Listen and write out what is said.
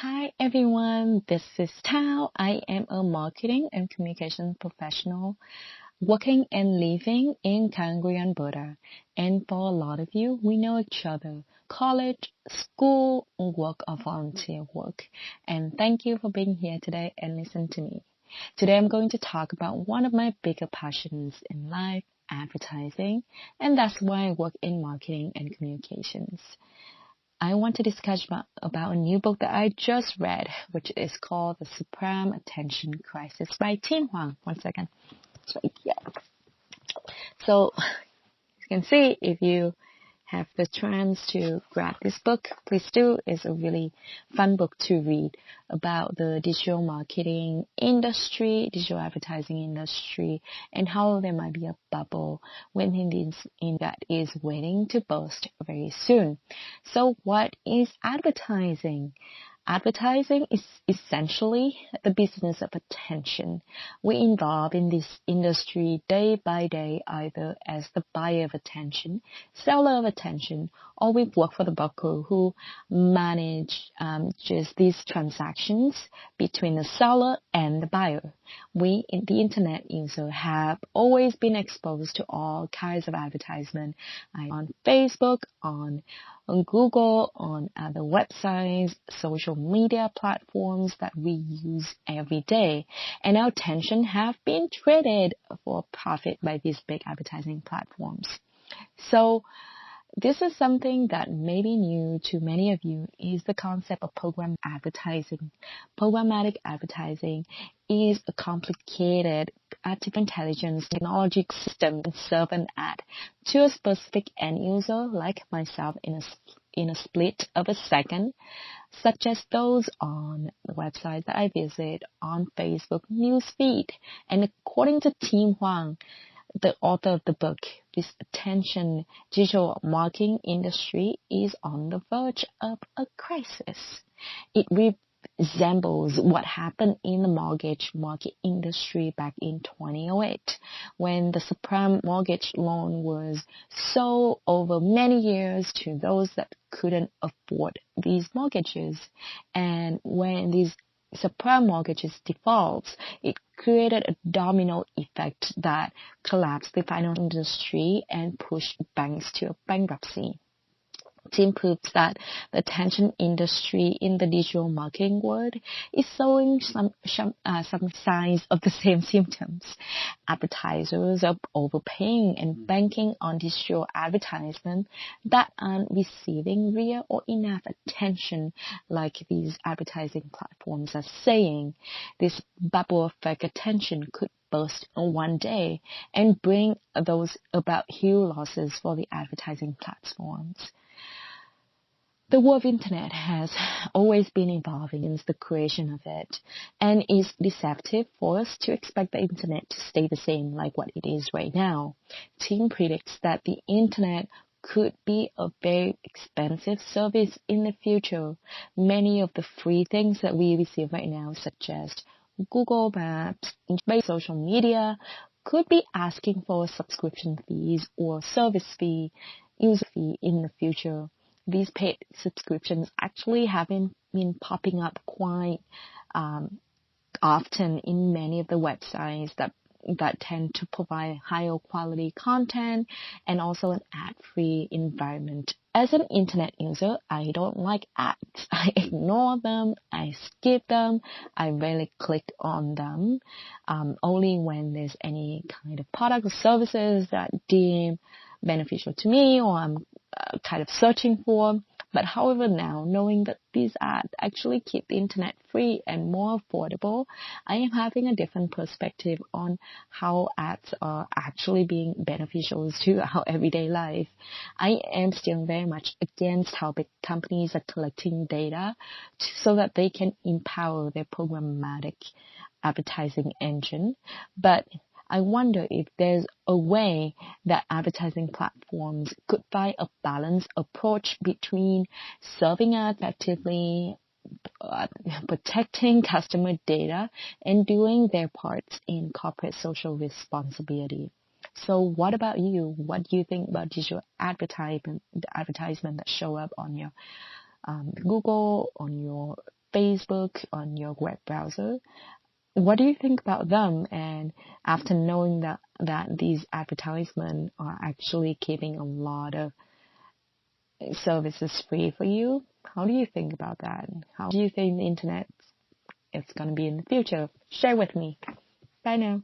Hi everyone, this is Tao. I am a marketing and communication professional working and living in Calgary, Alberta. And for a lot of you, we know each other. College, school, work or volunteer work. And thank you for being here today and listen to me. Today I'm going to talk about one of my bigger passions in life, advertising, and that's why I work in marketing and communications. I want to discuss about a new book that I just read, which is called The Supreme Attention Crisis by Tim Hwang. One second. It's right here. So, you can see if you have the chance to grab this book, please do. It's a really fun book to read about the digital marketing industry, digital advertising industry, and how there might be a bubble within that is waiting to burst very soon. So what is advertising? Advertising is essentially the business of attention. We involve in this industry day by day either as the buyer of attention, seller of attention, or we work for the broker who manage just these transactions between the seller and the buyer. We, the internet user, have always been exposed to all kinds of advertisement on Facebook, on Google, on other websites, social media platforms that we use every day. And our attention have been traded for profit by these big advertising platforms. So this is something that may be new to many of you is the concept of program advertising. Programmatic advertising is a complicated artificial intelligence technology system that serve an ad to a specific end user like myself in a split of a second, such as those on the website that I visit on Facebook newsfeed. And according to Tim Hwang, the author of the book, this attention digital marketing industry is on the verge of a crisis. It resembles what happened in the mortgage market industry back in 2008 when the subprime mortgage loan was sold over many years to those that couldn't afford these mortgages. And when these subprime mortgages defaults, it created a domino effect that collapsed the financial industry and pushed banks to bankruptcy. Tim proves that the attention industry in the digital marketing world is showing some signs of the same symptoms. Advertisers are overpaying and banking on digital advertisement that aren't receiving real or enough attention, like these advertising platforms are saying. This bubble effect attention could burst on one day and bring those about huge losses for the advertising platforms. The world of internet has always been evolving since the creation of it, and is deceptive for us to expect the internet to stay the same like what it is right now. Tim predicts that the internet could be a very expensive service in the future. Many of the free things that we receive right now, such as Google Maps, social media, could be asking for subscription fees or service fee, user fee in the future. These paid subscriptions actually have been popping up quite often in many of the websites that tend to provide higher quality content and also an ad-free environment. As an internet user, I don't like ads. I ignore them, I skip them, I rarely click on them, only when there's any kind of product or services that deem beneficial to me or I'm kind of searching for. But however now, knowing that these ads actually keep the internet free and more affordable, I am having a different perspective on how ads are actually being beneficial to our everyday life. I am still very much against how big companies are collecting data so that they can empower their programmatic advertising engine. But I wonder if there's a way that advertising platforms could find a balanced approach between serving ads effectively, protecting customer data, and doing their parts in corporate social responsibility. So what about you? What do you think about digital advertisement that show up on your Google, on your Facebook, on your web browser. What do you think about them? And after knowing that these advertisements are actually keeping a lot of services free for you, how do you think about that? How do you think the internet is going to be in the future? Share with me. Bye now.